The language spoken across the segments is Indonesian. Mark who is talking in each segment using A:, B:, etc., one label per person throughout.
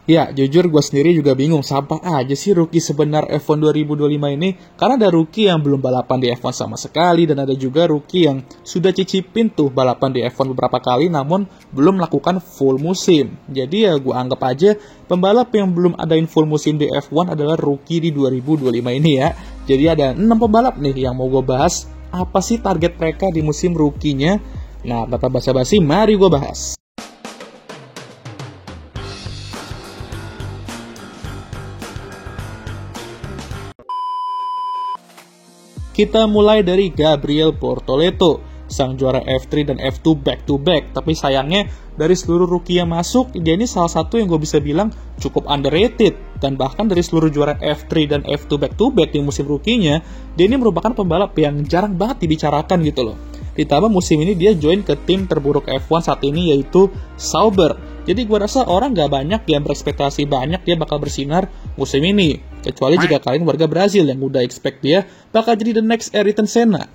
A: Ya, jujur gue sendiri juga bingung siapa aja sih rookie sebenar F1 2025 ini. Karena ada rookie yang belum balapan di F1 sama sekali, dan ada juga rookie yang sudah cicipin tuh balapan di F1 beberapa kali namun belum melakukan full musim. Jadi ya gue anggap aja pembalap yang belum adain full musim di F1 adalah rookie di 2025 ini ya. Jadi ada 6 pembalap nih yang mau gue bahas. Apa sih target mereka di musim rookie-nya? Nah, tanpa basa-basi, mari gue bahas. Kita mulai dari Gabriel Bortoleto, sang juara F3 dan F2 back-to-back. Tapi sayangnya, dari seluruh rookie yang masuk, dia ini salah satu yang gue bisa bilang cukup underrated. Dan bahkan dari seluruh juara F3 dan F2 back-to-back di musim rookie-nya, dia ini merupakan pembalap yang jarang banget dibicarakan gitu loh. Ditambah musim ini dia join ke tim terburuk F1 saat ini, yaitu Sauber. Jadi gue rasa orang gak banyak yang berekspektasi banyak dia bakal bersinar musim ini. Kecuali jika kalian warga Brazil yang udah expect dia bakal jadi the next Ayrton Senna.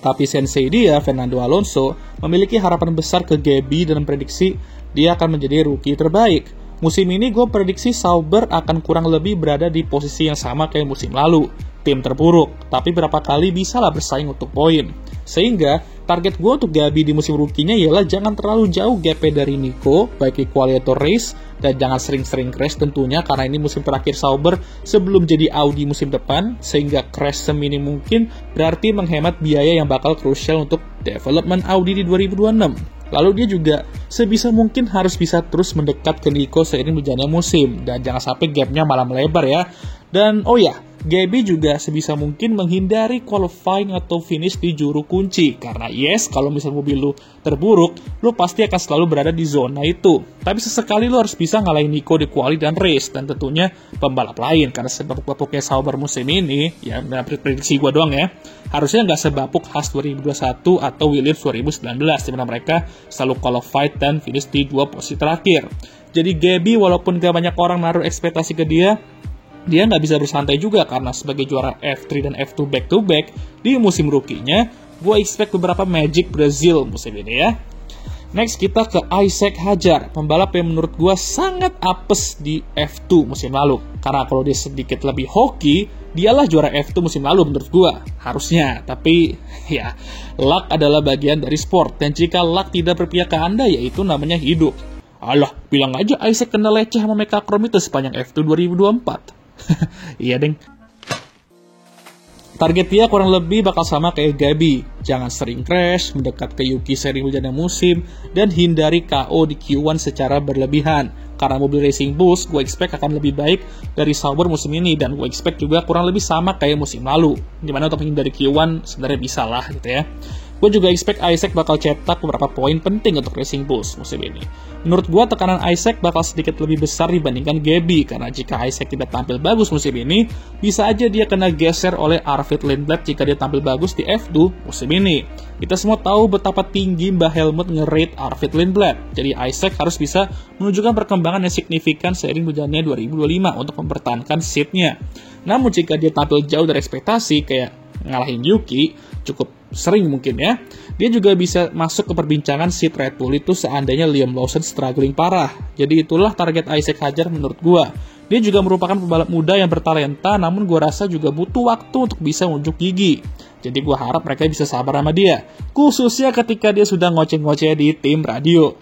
A: Tapi sensei dia, Fernando Alonso, memiliki harapan besar ke Gabi dan prediksi dia akan menjadi rookie terbaik. Musim ini gue prediksi Sauber akan kurang lebih berada di posisi yang sama kayak musim lalu. Tim terburuk, tapi berapa kali bisalah bersaing untuk poin. Sehingga target gue untuk Gabi di musim rookie-nya ialah jangan terlalu jauh gap-nya dari Nico, baik di qualifier race, dan jangan sering-sering crash tentunya, karena ini musim terakhir Sauber sebelum jadi Audi musim depan, sehingga crash seminim mungkin berarti menghemat biaya yang bakal krusial untuk development Audi di 2026. Lalu dia juga sebisa mungkin harus bisa terus mendekat ke Nico seiring berjalannya musim, dan jangan sampai gapnya malah melebar ya. Dan oh ya, Gabi juga sebisa mungkin menghindari qualifying atau finish di juru kunci. Karena yes, kalau misal mobil lu terburuk, lu pasti akan selalu berada di zona itu. Tapi sesekali lu harus bisa ngalahin Nico di quali dan race. Dan tentunya pembalap lain. Karena sebabuk-babuknya Sauber musim ini, ya prediksi gue doang ya, harusnya nggak sebabuk Haas 2021 atau Williams 2019. Dimana mereka selalu qualified dan finish di 2 posisi terakhir. Jadi Gabi walaupun gak banyak orang naruh ekspektasi ke dia nggak bisa bersantai juga karena sebagai juara F3 dan F2 back-to-back di musim rookie-nya, gue expect beberapa magic Brazil musim ini ya. Next kita ke Isaac Hadjar, pembalap yang menurut gue sangat apes di F2 musim lalu. Karena kalau dia sedikit lebih hoki, dialah juara F2 musim lalu menurut gue, harusnya. Tapi ya, luck adalah bagian dari sport, dan jika luck tidak berpihak ke Anda, yaitu namanya hidup. Alah, bilang aja Isaac kena leceh sama Mekakrom itu sepanjang F2 2024. Iya deng. Target dia kurang lebih bakal sama kayak Gabi. Jangan sering crash, mendekat ke Yuki sering berjalan musim, dan hindari KO di Q1 secara berlebihan. Karena mobil Racing Bulls gue expect akan lebih baik dari Sauber musim ini, dan gue expect juga kurang lebih sama kayak musim lalu. Dimana untuk menghindari Q1 sebenarnya bisa lah gitu ya. Gue juga expect Isaac bakal cetak beberapa poin penting untuk Racing Bulls musim ini. Menurut gue tekanan Isaac bakal sedikit lebih besar dibandingkan Gabi, karena jika Isaac tidak tampil bagus musim ini, bisa aja dia kena geser oleh Arvid Lindblad jika dia tampil bagus di F2 musim ini. Kita semua tahu betapa tinggi Mbah Helmut nge-rate Arvid Lindblad, jadi Isaac harus bisa menunjukkan perkembangan yang signifikan seiring berjalannya 2025 untuk mempertahankan seatnya. Namun jika dia tampil jauh dari ekspektasi kayak ngalahin Yuki, cukup sering mungkin ya, dia juga bisa masuk ke perbincangan seat Red Bull itu seandainya Liam Lawson struggling parah. Jadi itulah target Isaac Hadjar menurut gua. Dia juga merupakan pembalap muda yang bertalenta, namun gua rasa juga butuh waktu untuk bisa unjuk gigi. Jadi gua harap mereka bisa sabar sama dia, khususnya ketika dia sudah ngoceh-ngoceh di tim radio.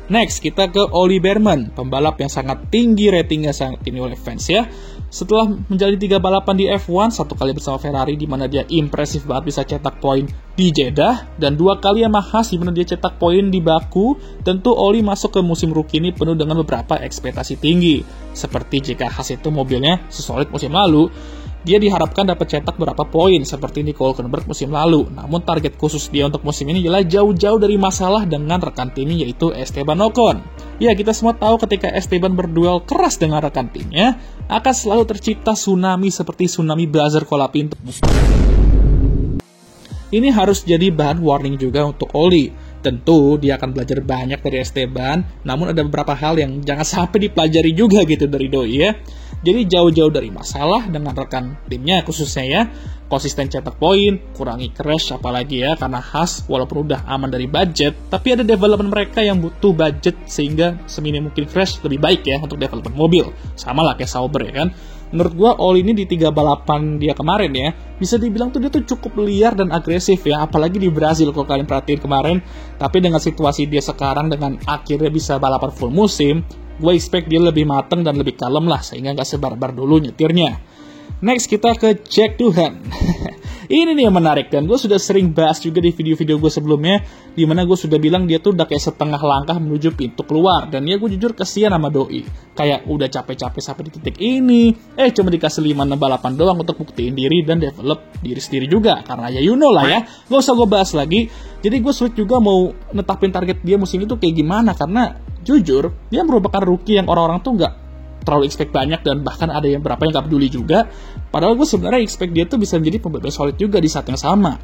A: Next, kita ke Ollie Bearman, pembalap yang sangat tinggi ratingnya sangat ini oleh fans ya. Setelah menjalani 3 balapan di F1, 1 kali bersama Ferrari di mana dia impresif banget bisa cetak poin di Jeddah, dan 2 kali sama Haas di mana dia cetak poin di Baku, tentu Ollie masuk ke musim rookie ini penuh dengan beberapa ekspektasi tinggi. Seperti jika Haas itu mobilnya sesolid musim lalu, dia diharapkan dapat cetak berapa poin seperti Nico Hülkenberg musim lalu. Namun target khusus dia untuk musim ini adalah jauh-jauh dari masalah dengan rekan timnya yaitu Esteban Ocon. Ya, kita semua tahu ketika Esteban berduel keras dengan rekan timnya, akan selalu tercipta tsunami seperti tsunami buzzer Colapinto. Ini harus jadi bahan warning juga untuk Ollie. Tentu dia akan belajar banyak dari Esteban, namun ada beberapa hal yang jangan sampai dipelajari juga gitu dari Doi ya. Jadi jauh-jauh dari masalah dengan rekan timnya khususnya ya. Konsisten cetak poin, kurangi crash apalagi ya, karena khas walaupun udah aman dari budget, tapi ada development mereka yang butuh budget sehingga seminim mungkin crash lebih baik ya untuk development mobil. Sama lah kayak Sauber ya kan. Menurut gua All ini di 3 balapan dia kemarin ya, bisa dibilang tuh dia tuh cukup liar dan agresif ya, apalagi di Brazil kalau kalian perhatiin kemarin. Tapi dengan situasi dia sekarang dengan akhirnya bisa balapan full musim, gue expect dia lebih mateng dan lebih kalem lah, sehingga nggak sebar-bar dulu nyetirnya. Next kita ke Jack Doohan. Ini nih yang menarik, dan gue sudah sering bahas juga di video-video gue sebelumnya, dimana gue sudah bilang dia tuh udah kayak setengah langkah menuju pintu keluar. Dan ya gue jujur kesian sama Doi, kayak udah capek-capek sampai di titik ini, cuma dikasih 5-6 balapan doang untuk buktiin diri dan develop diri sendiri juga. Karena ya you know lah ya, gak usah gue bahas lagi. Jadi gue sulit juga mau netapin target dia musim itu kayak gimana, karena jujur dia merupakan rookie yang orang-orang tuh gak terlalu expect banyak, dan bahkan ada yang berapa yang gak peduli juga. Padahal gue sebenarnya expect dia tuh bisa menjadi pembalap solid juga di saat yang sama.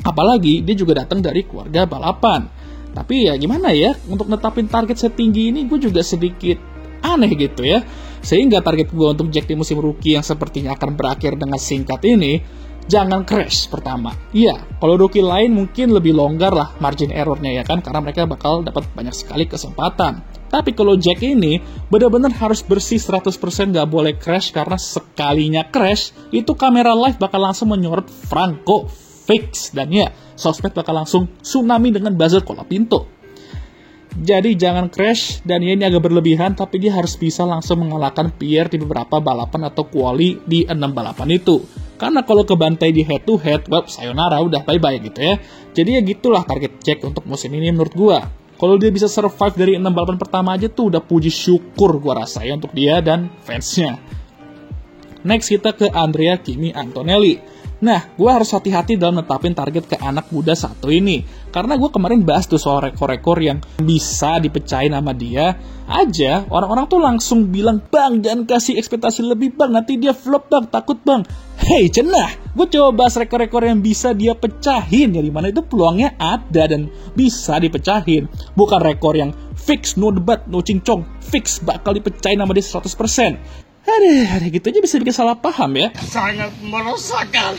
A: Apalagi dia juga datang dari keluarga balapan. Tapi ya gimana ya, untuk netapin target setinggi ini gue juga sedikit aneh gitu ya. Sehingga target gue untuk Jack di musim rookie yang sepertinya akan berakhir dengan singkat ini, jangan crash pertama. Iya, kalau rookie lain mungkin lebih longgar lah margin errornya ya kan, karena mereka bakal dapat banyak sekali kesempatan. Tapi kalau Jack ini benar-benar harus bersih 100%, gak boleh crash, karena sekalinya crash itu kamera live bakal langsung menyorot Franco fix, dan ya sosmed bakal langsung tsunami dengan buzzer kola pintu. Jadi jangan crash, dan ini agak berlebihan, tapi dia harus bisa langsung mengalahkan Pierre di beberapa balapan atau quali di 6 balapan itu. Karena kalau kebantai di head to head, sayonara udah bye-bye gitu ya. Jadi ya gitulah target Jack untuk musim ini menurut gua. Kalau dia bisa survive dari 6 balapan pertama aja tuh udah puji syukur gua rasa ya untuk dia dan fansnya. Next kita ke Andrea Kimi Antonelli. Nah, gue harus hati-hati dalam netapin target ke anak muda satu ini. Karena gue kemarin bahas tuh soal rekor-rekor yang bisa dipecahin sama dia aja. Orang-orang tuh langsung bilang, "Bang, jangan kasih ekspektasi lebih bang, nanti dia flop bang, takut bang." Hey, cenah, gue coba bahas rekor-rekor yang bisa dia pecahin, ya dimana itu peluangnya ada dan bisa dipecahin. Bukan rekor yang fix, no debat, no cincong, fix bakal dipecahin sama dia 100%. Ada gitu aja bisa bikin salah paham ya.
B: Sangat meresahkan.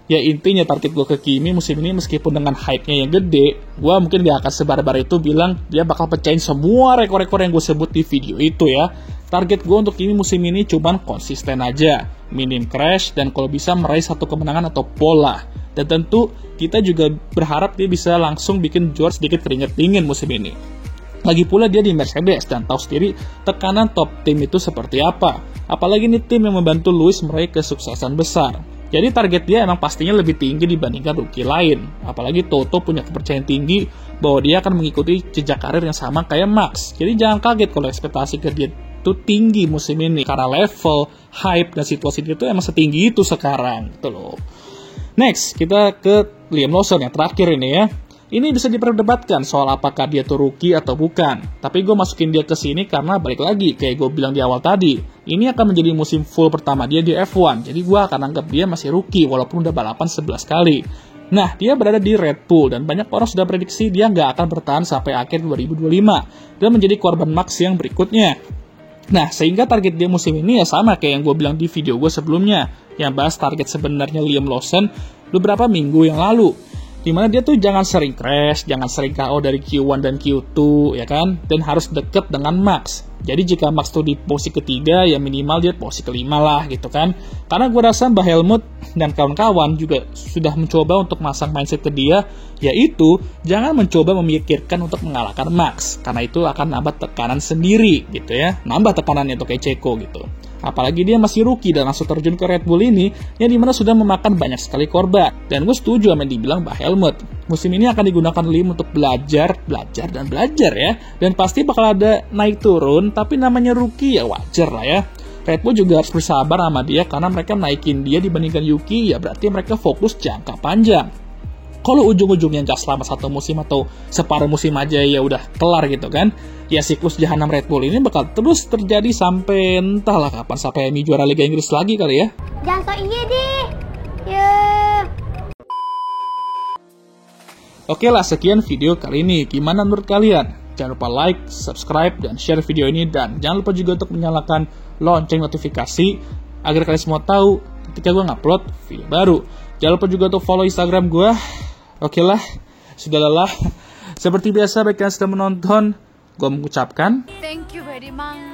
A: Ya intinya target gue ke Kimi musim ini, meskipun dengan hype-nya yang gede, gue mungkin gak akan sebar-bar itu bilang dia bakal pecahin semua rekor-rekor yang gue sebut di video itu ya. Target gue untuk Kimi musim ini cuman konsisten aja, minim crash, dan kalau bisa meraih 1 kemenangan atau pola. Dan tentu kita juga berharap dia bisa langsung bikin George sedikit keringet dingin musim ini. Lagi pula dia di Mercedes dan tahu sendiri tekanan top tim itu seperti apa. Apalagi ini tim yang membantu Lewis meraih kesuksesan besar. Jadi target dia emang pastinya lebih tinggi dibandingkan rookie lain. Apalagi Toto punya kepercayaan tinggi bahwa dia akan mengikuti jejak karir yang sama kayak Max. Jadi jangan kaget kalau ekspektasi ke dia itu tinggi musim ini, karena level, hype, dan situasi dia itu emang setinggi itu sekarang gitu loh. Next, kita ke Liam Lawson yang terakhir ini ya. Ini bisa diperdebatkan soal apakah dia tuh rookie atau bukan. Tapi gue masukin dia ke sini karena balik lagi, kayak gue bilang di awal tadi, ini akan menjadi musim full pertama dia di F1. Jadi gue akan anggap dia masih rookie walaupun udah balapan 11 kali. Nah, dia berada di Red Bull dan banyak orang sudah prediksi dia nggak akan bertahan sampai akhir 2025 dan menjadi korban Max yang berikutnya. Nah, sehingga target dia musim ini ya sama kayak yang gue bilang di video gue sebelumnya, yang bahas target sebenarnya Liam Lawson beberapa minggu yang lalu. Dimana dia tuh jangan sering crash, jangan sering KO dari Q1 dan Q2, ya kan? Dan harus deket dengan Max. Jadi jika Max tuh di posisi ketiga, ya minimal dia posisi kelima lah, gitu kan? Karena gue rasa Mbak Helmut dan kawan-kawan juga sudah mencoba untuk masang mindset ke dia, yaitu jangan mencoba memikirkan untuk mengalahkan Max. Karena itu akan nambah tekanan sendiri, gitu ya. Nambah tekanannya untuk kayak Ceko, gitu. Apalagi dia masih rookie dan langsung terjun ke Red Bull ini, yang dimana sudah memakan banyak sekali korban. Dan gue setuju sama yang dibilang Mbak Helmut. Musim ini akan digunakan Liam untuk belajar ya. Dan pasti bakal ada naik turun, tapi namanya rookie ya wajar lah ya. Red Bull juga harus bersabar sama dia, karena mereka naikin dia dibandingkan Yuki, ya berarti mereka fokus jangka panjang. Kalau ujung-ujungnya nggak selama 1 musim atau separuh musim aja ya udah kelar gitu kan, ya siklus jahanam Red Bull ini bakal terus terjadi sampai entahlah kapan, sampai MU juara Liga Inggris lagi kali ya.
C: Jangan so iya deh. Ya.
A: Oke lah, sekian video kali ini. Gimana menurut kalian? Jangan lupa like, subscribe, dan share video ini. Dan jangan lupa juga untuk menyalakan lonceng notifikasi agar kalian semua tahu ketika gue ngupload video baru. Jangan lupa juga untuk follow Instagram gue. Oke lah, sudah lelah. Seperti biasa, bagi kalian yang sudah menonton, gue mengucapkan
C: thank you very much.